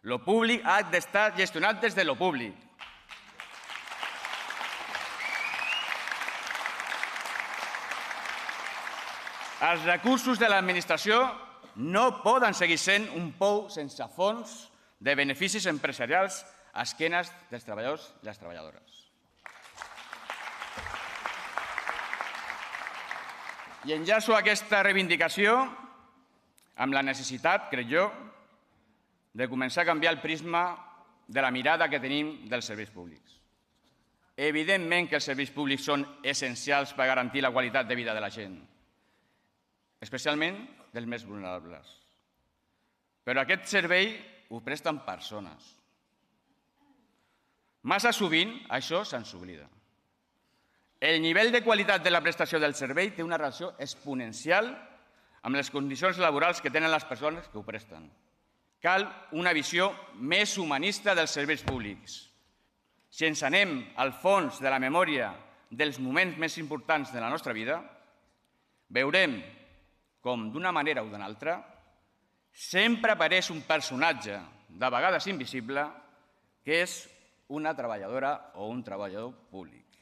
Lo públic ha d'estar gestionat des de lo públic. Els recursos de l'administració no poden seguir sent un pou sense fons de beneficis empresarials a esquenes dels treballadors i les treballadores. I enllaço aquesta reivindicació amb la necessitat, crec jo, de començar a canviar el prisma de la mirada que tenim dels serveis públics. Evidentment que els serveis públics són essencials per garantir la qualitat de vida de la gent, especialment dels més vulnerables. Però aquest servei ho presten persones. Massa sovint això se'ns oblida. El nivell de qualitat de la prestació del servei té una relació exponencial amb les condicions laborals que tenen les persones que ho presten. Cal una visió més humanista dels serveis públics. Si ens anem al fons de la memòria dels moments més importants de la nostra vida, veurem com, d'una manera o d'una altra, sempre apareix un personatge, de vegades invisible, que és una treballadora o un treballador públic.